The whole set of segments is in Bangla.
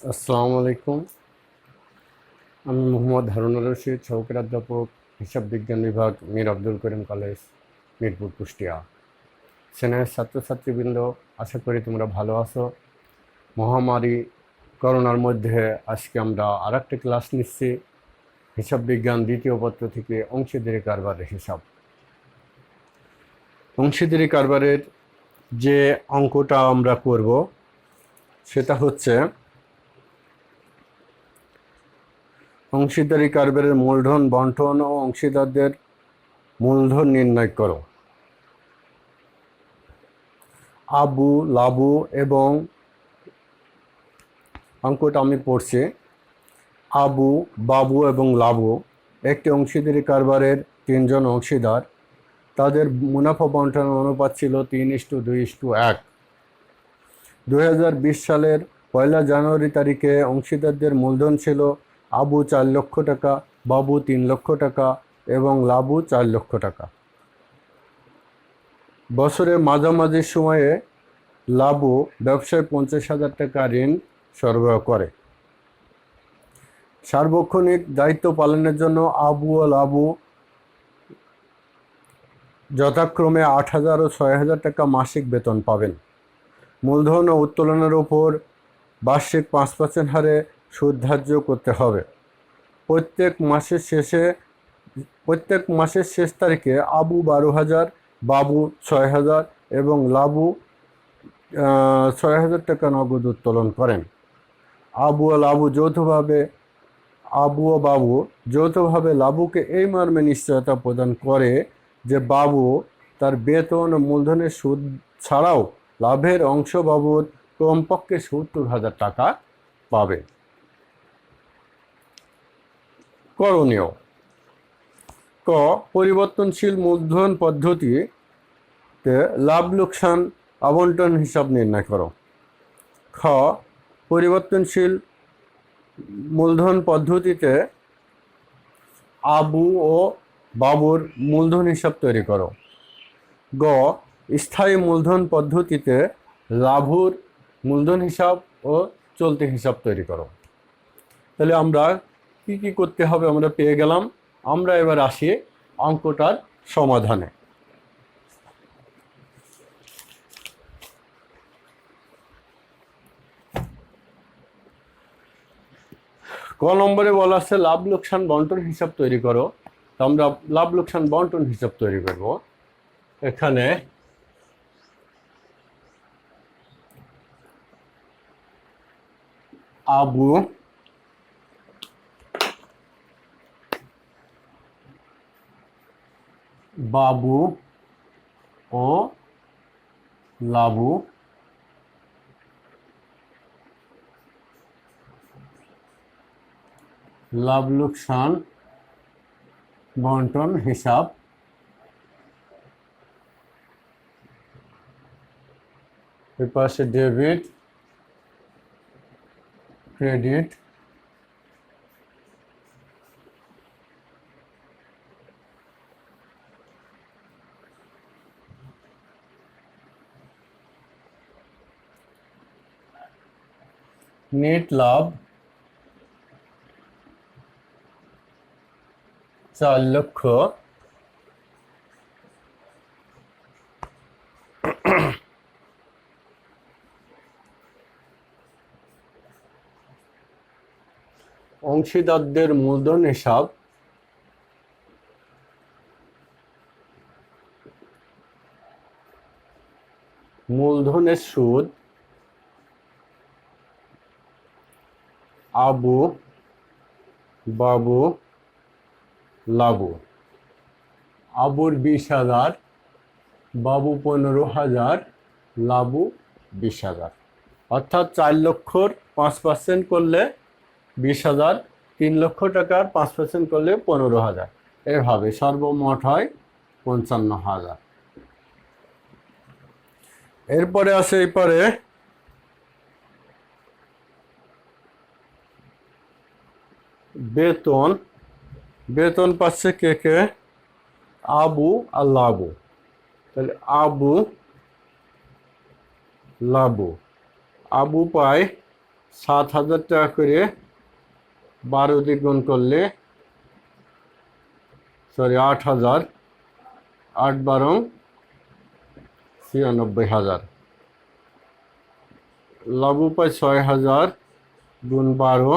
আসসালামু আলাইকুম। আমি মোহাম্মদ হারুনুর রশিদ, সহকারী অধ্যাপক, হিসাব বিজ্ঞান বিভাগ, মীর আব্দুল করিম কলেজ, মিরপুর, কুষ্টিয়া। স্নেহের ছাত্রছাত্রীবৃন্দ, আশা করি তোমরা ভালো আছো। মহামারী করোনার মধ্যে আজকে আমরা আরেকটি ক্লাস নিচ্ছি, হিসাব বিজ্ঞান দ্বিতীয় পত্র থেকে অংশীদারি কারবারের হিসাব। অংশীদারি কারবারের যে অঙ্কটা আমরা করব সেটা হচ্ছে অংশীদারি কারবারের মূলধন বন্টন ও অংশীদারদের মূলধন নির্ণয় করো। আবু, লাবু এবং অঙ্কটা আমি পড়ছি। আবু, বাবু এবং লাবু একটি অংশীদারি কারবারের তিনজন অংশীদার। তাদের মুনাফা বন্টনের অনুপাত ছিল 3:2:1। 2020 সালের 1 জানুয়ারি তারিখে অংশীদারদের মূলধন ছিল আবু 4 লক্ষ টাকা, বাবু 3 লক্ষ টাকা এবং লাবু 4 লক্ষ টাকা। বছরের মাঝামাঝি সময়ে লাবু ব্যবসায় 50,000 টাকা ঋণ সরবরাহ করে। সার্বক্ষণিক দায়িত্ব পালনের জন্য আবু ও লাবু যথাক্রমে 8,000 ও 6,000 টাকা মাসিক বেতন পাবেন। মূলধন ও উত্তোলনের উপর বার্ষিক 5% হারে সুদ ধার্য করতে হবে। প্রত্যেক মাসের শেষ তারিখে আবু 12,000, বাবু 6,000 এবং লাবু 6,000 টাকা নগদ উত্তোলন করেন। আবু ও বাবু যৌথভাবে লাবুকে এই মর্মে নিশ্চয়তা প্রদান করে যে বাবু তার বেতন ও মূলধনের সুদ ছাড়াও লাভের অংশ বাবুর কমপক্ষে 70,000 টাকা পাবে। করণীয়: ক. পরিবর্তনশীল মূলধন পদ্ধতিতে লাভ লোকসান আবন্টন হিসাব নির্ণয় করো। খ. পরিবর্তনশীল মূলধন পদ্ধতিতে আবু ও বাবুর মূলধন হিসাব তৈরি করো। গ. স্থায়ী মূলধন পদ্ধতিতে লাভুর মূলধন হিসাব ও চলতি হিসাব তৈরি করো। তাহলে আমরা কি কি করতে হবে আমরা পেয়ে গেলাম। আমরা এবার আসি অঙ্কটার সমাধানে। ক নম্বরে বলা আছে লাভ লোকসান বন্টন হিসাব তৈরি করো। তো আমরা লাভ লোকসান বন্টন হিসাব তৈরি করব। এখানে আবু, বাবু ও লাবু লাভ লোকসান বন্টন হিসাব এর পাশে ডেবিট, ক্রেডিট, নেট লাভ 4 লক্ষ, অংশীদারদের মূলধন হিসাব মূলধনের সুদ আবু, বাবু, লাবু। আবুর 20,000, বাবু 15,000, লাবু 20,000। অর্থাৎ 4 লক্ষর 5% করলে 20,000, 3 লক্ষ টাকার 5% করলে 15,000। এভাবে সর্বমোট হয় 55,000। এরপরে আসে এরপরে বেতন। বেতন পাচ্ছে কে কে? আবু আর লাবু। তাহলে আবু, লাবু। আবু পায় 7,000 টাকা করে 12 দিয়ে গুণ করলে 8,000, 8 12 96,000। লাভ উপায় 6,000 গুণ 12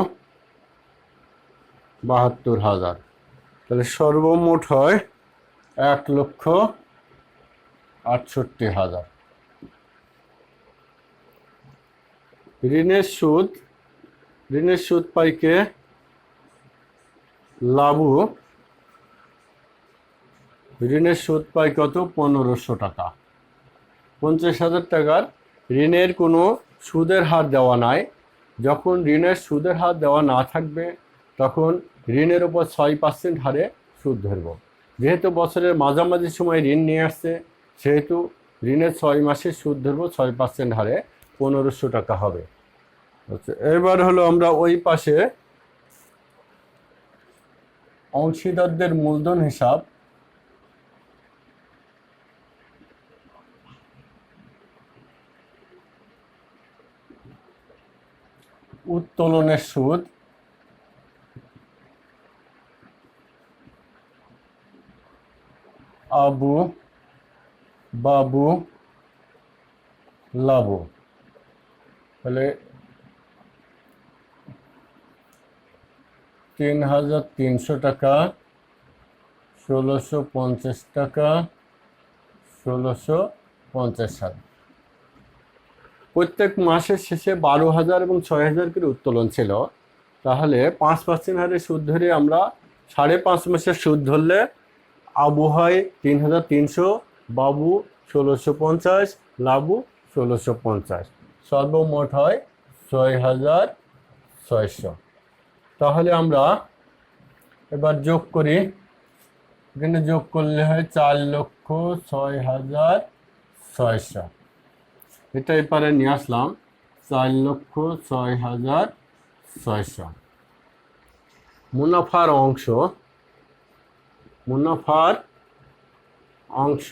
72,000। তাহলে সর্বমোট হয় 1,68,000। ঋণের সুদ পাইকে লাভু ঋণের সুদ পায় কত? 1,500 টাকা। 50,000 টাকার ঋণের কোনো সুদের হার দেওয়া নাই। যখন ঋণের সুদের হার দেওয়া না থাকবে তখন ঋণের উপর 6% হারে সুদ ধরব। যেহেতু বছরের মাঝামাঝি সময় ঋণ নিয়ে আসছে, সেহেতু ঋণের 6 মাসের সুদ ধরব 6% হারে, 1,500 টাকা হবে। আচ্ছা, এবার হলো আমরা ওই পাশে অংশীদারদের মূলধন হিসাব। উত্তোলনের সুদ আবু বাবু লাবু। তাহলে 3,300 টাকা, 1,650 টাকা, 1,650। প্রত্যেক মাসের শেষে 12,000 এবং 6,000 করে উত্তোলন ছিল। তাহলে 5% হারে সুদ ধরে আমরা 5.5 মাসের সুদ ধরলে আবু হয় 3,300, বাবু 1,650, লাবু 1,650, সর্বমোট হয় 6,600। তাহলে আমরা এবার যোগ করি। এখানে যোগ করলে হয় 4,06,600। এটা এপারে নিয়ে আসলাম 4,06,600। মুনাফার অংশ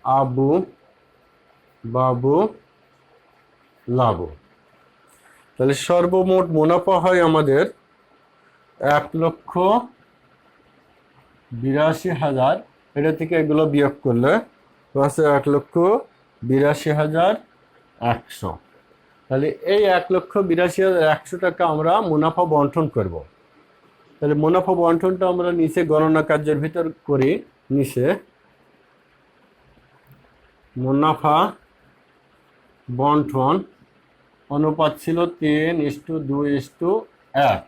আবু বাবু লাবু। তাহলে সর্বমোট মুনাফা হয় আমাদের 1,82,000। এটা থেকে এগুলো বিয়োগ করলে আছে 1,82,100। তাহলে এই 1,82,100 টাকা আমরা মুনাফা বন্টন করব। তাহলে মুনাফা বন্টনটা আমরা নিচে গণনা কার্যের ভিতর করি। নিচে মুনাফা বন্টন অনুপাত ছিল 3:2:1।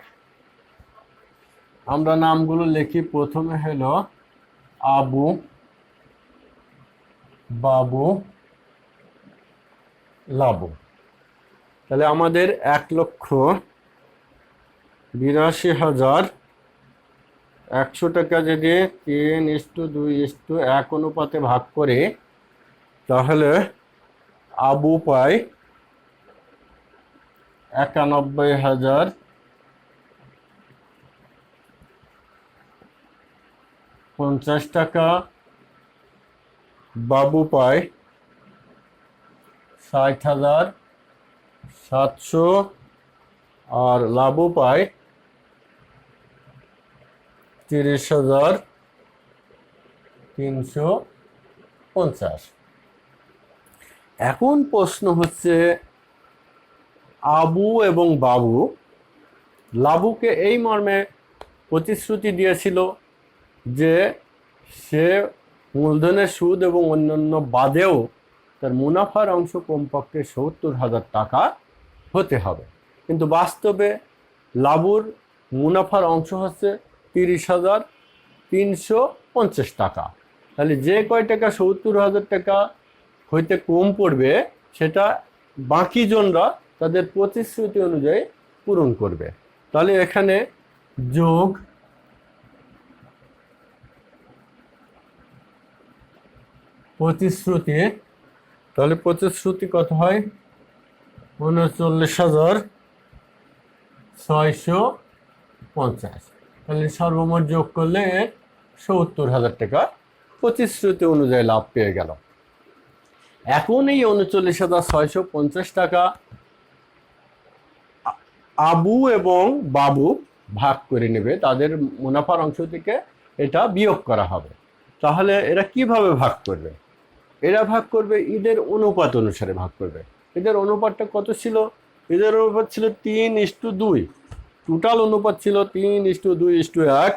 আমরা নামগুলো লিখি। প্রথমে হলো আবু বাবু লাবু। তাহলে আমাদের 1,82,100 টাকা যদি 3:2:1 অনুপাতে ভাগ করে, তাহলে আবু পায় 91,050 টাকা, বাবু পায় 60,700, আর লাবু পায় 30,350। এখন প্রশ্ন হচ্ছে, আবু এবং বাবু লাবুকে এই মর্মে প্রতিশ্রুতি দিয়েছিল যে সে মূলধনের সুদ এবং অন্যান্য বাদেও তার মুনাফার অংশ কমপক্ষে 70,000 টাকা হতে হবে। কিন্তু বাস্তবে লাবুর মুনাফার অংশ হচ্ছে 30,350 টাকা। তাহলে যে কয় টাকা 70,000 টাকা হইতে কম পড়বে, সেটা বাকি জনরা তাদের প্রতিশ্রুতি অনুযায়ী পূরণ করবে। তাহলে এখানে যোগ প্রতিশ্রুতি, তাহলে প্রতিশ্রুতি কত হয়? 39,650। তাহলে সর্বমোট যোগ করলে 70,000 টাকা প্রতিশ্রুতি অনুযায়ী লাভ পেয়ে গেল। এখন এই 39,650 টাকা আবু এবং বাবু ভাগ করে নেবে, তাদের মুনাফার অংশ থেকে এটা বিয়োগ করা হবে। তাহলে এরা কিভাবে ভাগ করবে? এরা ভাগ করবে ঈদের অনুপাত অনুসারে ভাগ করবে। ঈদের অনুপাতটা কত ছিল? ঈদের অনুপাত ছিল 3:2। টোটাল অনুপাত ছিল 3:2:1।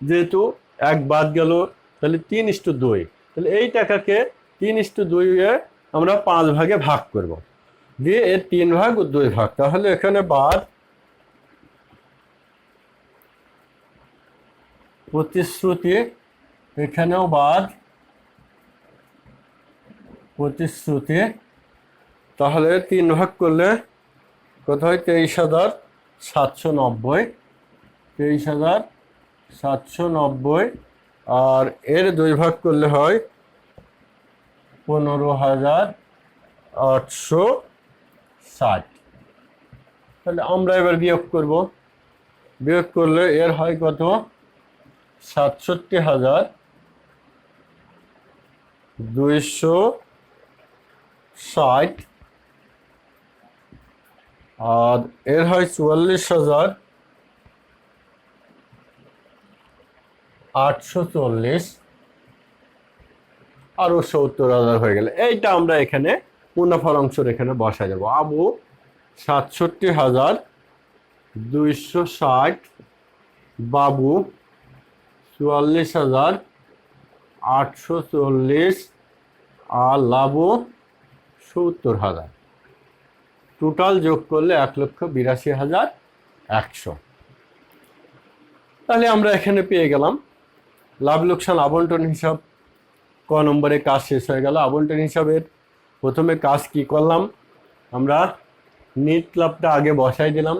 যেহেতু এক বাদ গেল, তাহলে 3:2। তাহলে এই টাকাকে 3:2-এ আমরা 5 ভাগে ভাগ করব, দিয়ে এর 3 ভাগ ও 2 ভাগ। তাহলে এখানে বাদ, প্রতিশ্রুতি, এখানেও বাদ, প্রতিশ্রুতি। তাহলে 3 ভাগ করলে কত হয়? 23,790। 23,790। আর এর 2 ভাগ করলে হয় 15,860। তাহলে আমরা এবার বিয়োগ করব। বিয়োগ করলে এর হয় কত? 67,260। আর এর হয় 44,840। আরো 70,000 হয়ে গেলে এইটা আমরা এখানে মুনাফার অংশের এখানে বসায় যাব। আবু 67,260, বাবু 44,840, আর লাবু 70,000। টোটাল যোগ করলে 1,82,100। তাহলে আমরা এখানে পেয়ে গেলাম লাভ লোকসান আবন্টন হিসাব। ক নম্বরে কাজ শেষ হয়ে গেল। আবন্টন হিসাবের প্রথমে কাজ কি করলাম? আমরা নিট লাভটা আগে বসাই দিলাম।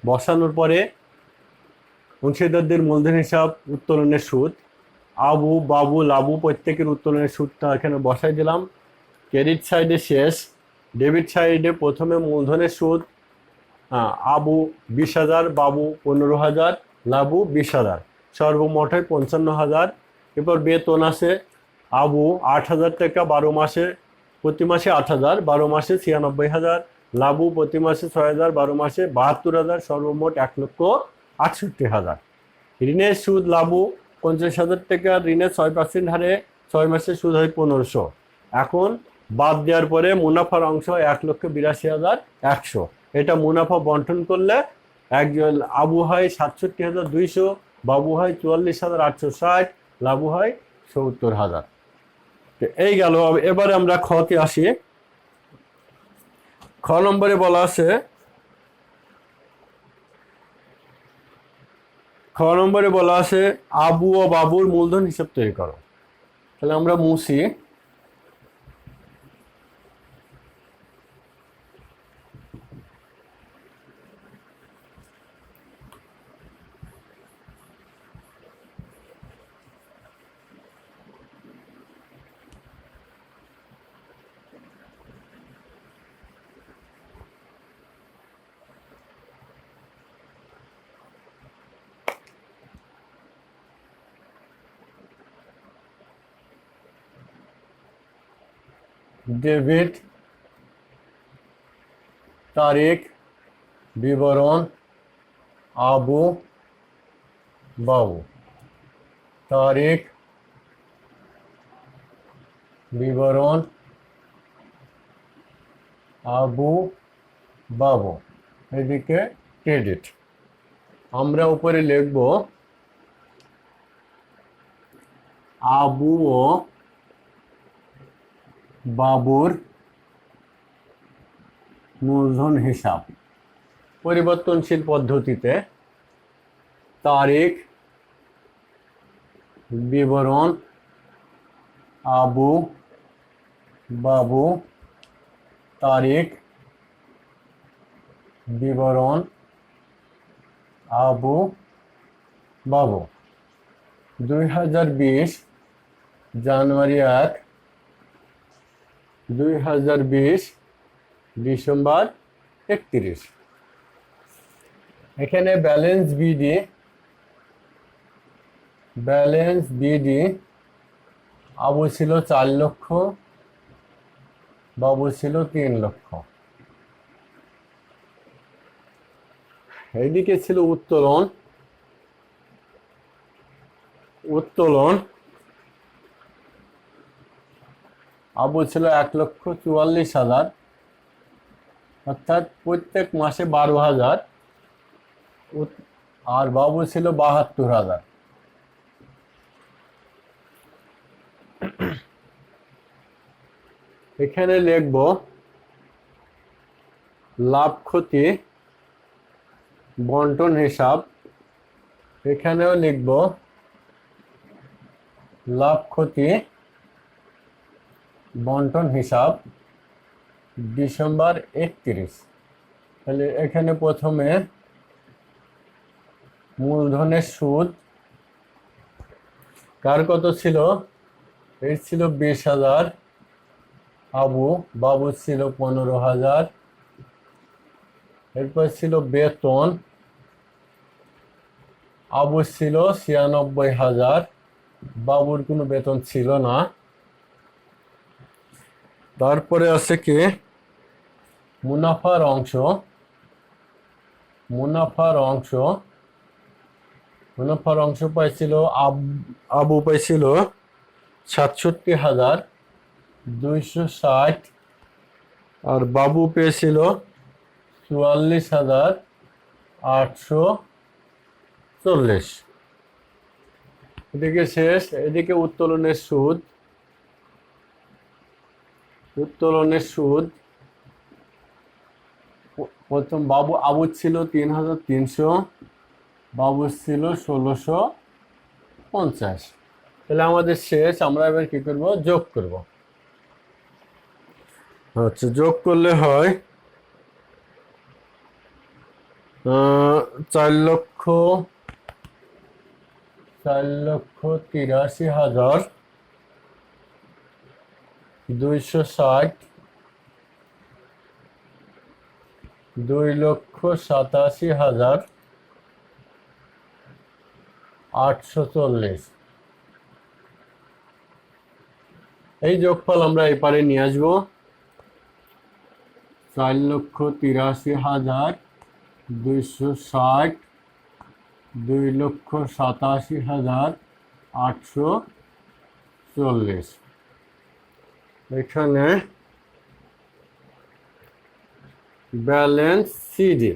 বসানোর পরে অংশীদারদের মূলধন হিসাব, উত্তোলনের সুদ, আবু বাবু লাবু প্রত্যেকের উত্তোলনের সুদটা এখানে বসাই দিলাম। ক্রেডিট সাইডে শেষ। ডেবিট সাইডে প্রথমে মূলধনের সুদ, আবু 20,000, বাবু 15,000, লাবু 20,000, সর্বমোট হয় 55,000। এরপর বেতন আছে, আবু 8,000 টাকা 12 মাসে, প্রতি মাসে 8,000, 12 মাসে 96,000, লাবু প্রতি মাসে 6,000, 12 মাসে 72,000, সর্বমোট 1,68,000। ঋণের সুদ লাবু 50,000 টাকা, ঋণের 6% হারে 6 মাসে সুদ হয় 1,500। এখন বাদ দেওয়ার পরে মুনাফার অংশ 1,82,100। এটা মুনাফা বন্টন করলে একজন আবু হয় 67,200, বাবু হয় 44,860, লাবু হয় 70,000। এই গেল। এবারে আমরা খতে আসি। খ নম্বরে বলা আছে, আবু ও বাবুর মূলধন হিসাব তৈরি করো। তাহলে আমরা মুছি। ডেবিট তারিখ, বিবরণ, আবু বাবু, তারিখ, বিবরণ, আবু বাবু। এদিকে ক্রেডিট। আমরা উপরে লিখব আবু ও বাবুর মূলধন হিসাব পরিবর্তনশীল পদ্ধতিতে, তারিখ, বিবরণ, আবু বাবু, তারিখ, বিবরণ, আবু বাবু। 2020 জানুয়ারি 1, 2020 ডিসেম্বর 31। এখানে ব্যালেন্স বিডি, আবু ছিল 4 লক্ষ, বাবু ছিল 3 লক্ষ। এইদিকে ছিল উত্তোলন। উত্তোলন আবু ছিল 1,44,000, অর্থাৎ প্রত্যেক মাসে 12,000, আর বাবু ছিল 72,000। এখানে লিখব লাভ ক্ষতি বন্টন হিসাব। এখানেও লিখব লাভ ক্ষতি বন্টন হিসাব ডিসেম্বর 31। তাহলে এখানে প্রথমে মূলধনের সুদ কার কত ছিল? এই ছিল 20,000, বাবু ছিল 15,000। এরপর ছিল বেতন, আবু ছিল 96,000, বাবুর কোনো বেতন ছিল না। তারপরে আছে কি মুনাফার অংশ। মুনাফার অংশ পাইছিল আবু পাইছিল 67,260, আর বাবু পেয়েছিল 44,840। এদিকে শেষ। এদিকে উত্তোলনের সুদ। প্রথম আবু ছিল 3,300, বাবু ছিল 1,650। তাহলে আমাদের শেষ। আমরা এবার কি করব? যোগ করব। আচ্ছা, যোগ করলে হয় 4,83,260, 2,87,840। এই যোগফল আমরা এপারে নিয়ে আসবো। 4,83,260, 2,87,840। এখানে ব্যালেন্স সিডি।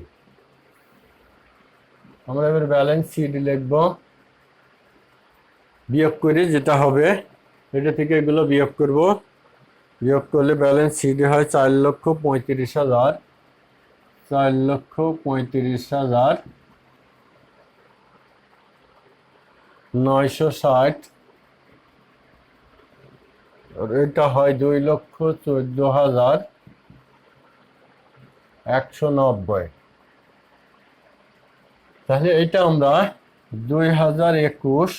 আমরা এবার ব্যালেন্স সিডি লিখব। বিয়োগ করে যেটা হবে এটা থেকে এগুলো বিয়োগ করব। বিয়োগ করলে ব্যালেন্স সিডি হয় 4,35,000, 4,35,960। আর এটা হয় 2,14,190। তাহলে এটা আমরা 2021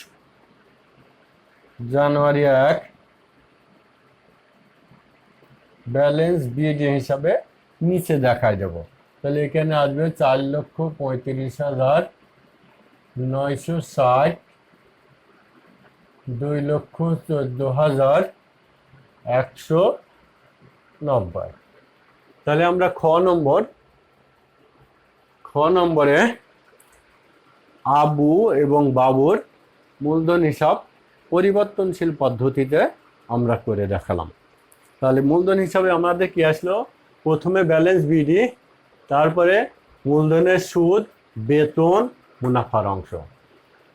জানুয়ারি 1 ব্যালেন্স বিডি হিসাবে নিচে দেখাই দেব। তাহলে এখানে আসবে 4,35,960, 2,14,190। তাহলে আমরা খ নম্বরে আবু এবং বাবুর মূলধন হিসাব পরিবর্তনশীল পদ্ধতিতে আমরা করে দেখালাম। তাহলে মূলধন হিসাবে আমাদের কি আসলো? প্রথমে ব্যালেন্স বিডি, তারপরে মূলধনের সুদ, বেতন, মুনাফার অংশ।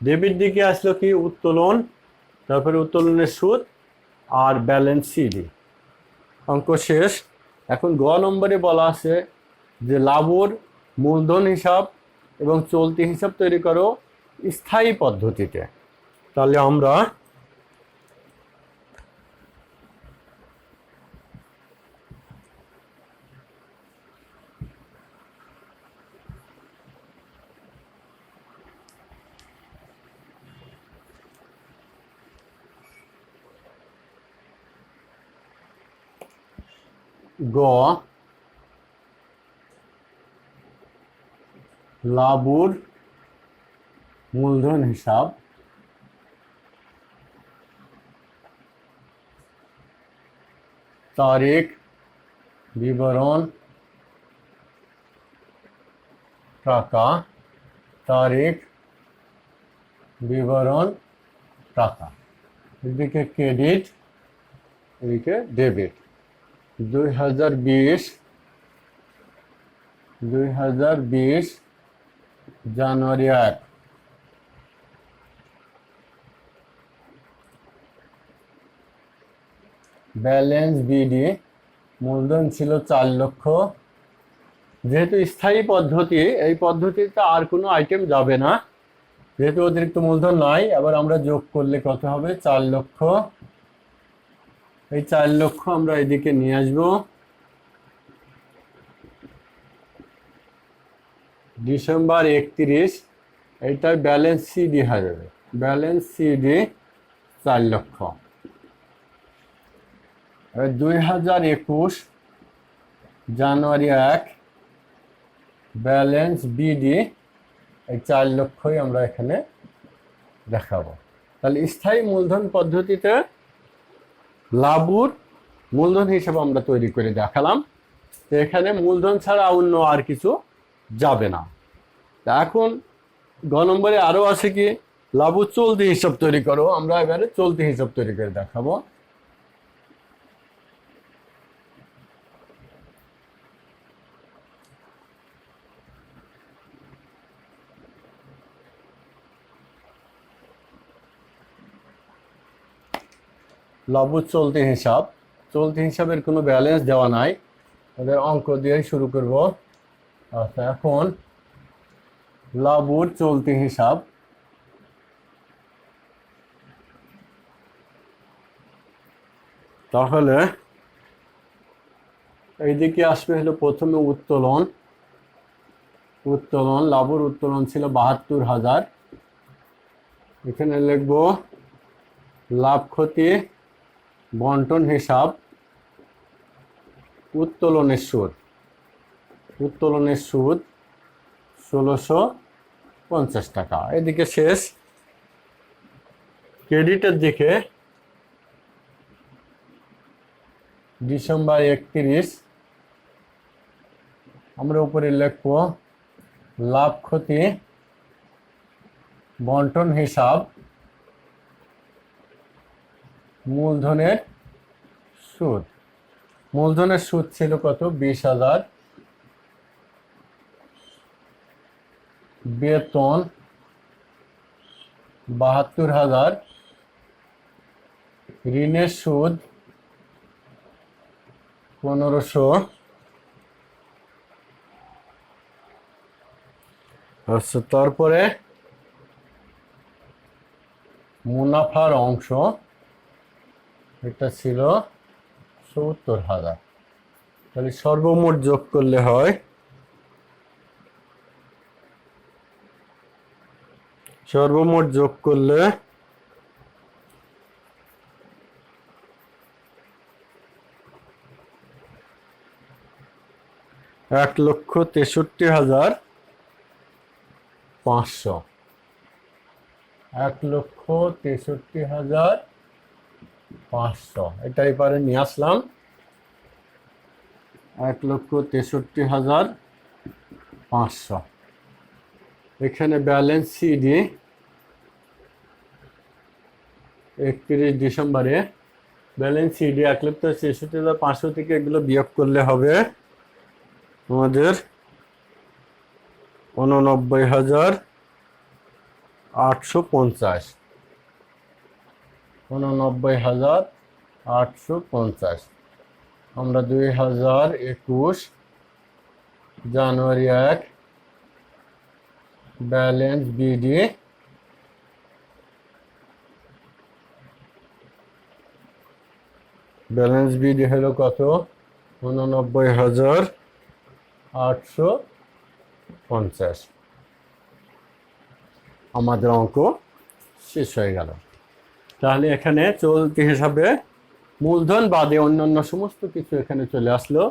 ডেবিট দিকে আসলো কি? উত্তোলন, তারপরে উত্তোলনের সুদ আর ব্যালেন্স সিডি। অঙ্ক শেষ। এখন গ নম্বরে বলা আছে যে লাভর মূলধন হিসাব এবং চলতি হিসাব তৈরি করো স্থায়ী পদ্ধতিতে। তাহলে আমরা গ লাভর মূলধন হিসাব তারিখ বিবরণ টাকা তারিখ বিবরণ টাকা, এদিকে ক্রেডিট, এদিকে ডেবিট। 2020 জানুয়ারি 1, ব্যালেন্স বিডি, মূলধন ছিল 4 লক্ষ। যেহেতু স্থায়ী পদ্ধতি, এই পদ্ধতিতে আর কোনো আইটেম যাবে না, যেহেতু অতিরিক্ত মূলধন নাই। আবার আমরা যোগ করলে কত হবে? 4 লক্ষ। এই 4 লক্ষ আমরা এদিকে নিয়ে আসবো। ডিসেম্বর 31, এইটার ব্যালেন্স সিডি হয়ে যাবে। ব্যালেন্স সিডি 4 লক্ষ। 2021 জানুয়ারি 1, ব্যালেন্স বিডি, এই 4 লক্ষই আমরা এখানে দেখাবো। তাহলে স্থায়ী মূলধন পদ্ধতিতে লাভুর মূলধন হিসেবে আমরা তৈরি করে দেখালাম। তো এখানে মূলধন ছাড়া অন্য আর কিছু যাবে না। এখন গ নম্বরে আরও আছে কি, লাভুর চলতি হিসাব তৈরি করো। আমরা এবারে চলতি হিসাব তৈরি করে দেখাবো। লাভুর চলতি হিসাব, চলতি হিসাবের কোনো ব্যালেন্স দেওয়া নাই, ওদের অঙ্ক দিয়ে শুরু করব। আচ্ছা, এখন লাভুর চলতি হিসাব। তাহলে এইদিকে আসবে হলো প্রথমে উত্তোলন। লাভুর উত্তোলন ছিল 72,000। এখানে লিখব লাভ ক্ষতি বন্টন হিসাব, উত্তোলনের সুদ। 1650 টাকা। এদিকে শেষ। ক্রেডিটের দিকে ডিসেম্বর 31, আমরা উপরে লিখব লাভ ক্ষতি বন্টন হিসাব, মূলধনের সুদ। মূলধনের সুদ ছিল কত? 20,000। বেতন 72,000। ঋণের সুদ 1500। আচ্ছা, তারপরে মুনাফার অংশ, এটা ছিল 70,000। তাহলে সর্বমোট যোগ করলে হয় 1,63,500। 1,63,500 এটাই পারে নিয়ে আসলাম। 1,63,500। এখানে ব্যালেন্স সিডি 31 ডিসেম্বরে। ব্যালেন্স সিডি 1,63,500 থেকে এগুলো বিয়োগ করলে হবে আমাদের 89,850। 89,850। আমরা 2021 জানুয়ারি 1, ব্যালেন্স বিডি, হলো কত? 89,850। আমাদের অঙ্ক শেষ হয়ে গেল। তাহলে এখানে চলতি হিসাবে মূলধন বাদে অন্যান্য সমস্ত কিছু এখানে চলে আসলো।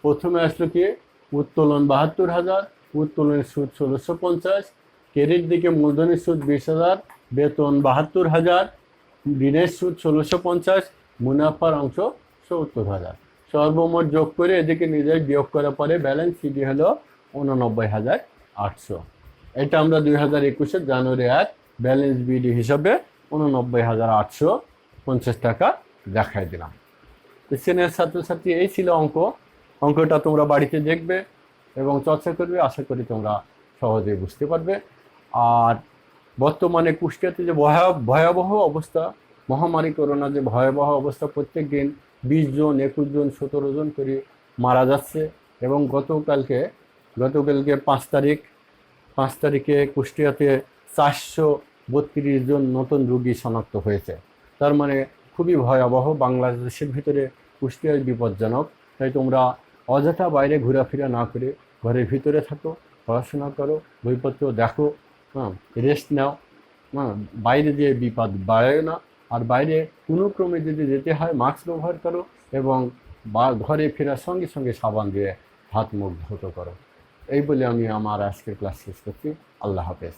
প্রথমে আসলো কি? উত্তোলন 72,000, উত্তোলনের সুদ 1650, ক্রেডিট দিকে মূলধনের সুদ 20,000, বেতন 72,000, ঋণের সুদ 1650, মুনাফার অংশ 70,000। সর্বমোট যোগ করে এদিকে নিজের বিয়োগ করার পরে ব্যালেন্স সিডি হলো 89,800। এটা আমরা 2021 জানুয়ারি 1 ব্যালেন্স বিডি হিসাবে 89,850 টাকা দেখাই দিলাম। তো সিনিয়র ছাত্রছাত্রী এই ছিল অঙ্কটা তোমরা বাড়িতে দেখবে এবং চর্চা করবে, আশা করি তোমরা সহজেই বুঝতে পারবে। আর বর্তমানে কুষ্টিয়াতে যে ভয়াবহ অবস্থা, মহামারী করোনা যে ভয়াবহ অবস্থা, প্রত্যেক দিন 20 জন 21 জন 17 জন করে মারা যাচ্ছে। এবং গতকালকে 5 তারিখে কুষ্টিয়াতে 432 জন নতুন রোগী শনাক্ত হয়েছে। তার মানে খুবই ভয়াবহ, বাংলাদেশের ভিতরে কুষ্টিয়ায় বিপজ্জনক। তাই তোমরা অযথা বাইরে ঘোরাফেরা না করে ঘরের ভিতরে থাকো, পড়াশোনা করো, বইপত্র দেখো, রেস্ট নাও, বাইরে দিয়ে বিপদ বাড়ায় না। আর বাইরে কোনো ক্রমে যদি যেতে হয় মাস্ক ব্যবহার করো এবং ঘরে ফেরার সঙ্গে সঙ্গে সাবান দিয়ে হাত মুখ ধৌত করো। এই বলে আমি আমার আজকের ক্লাস শেষ করছি। আল্লাহ হাফেজ।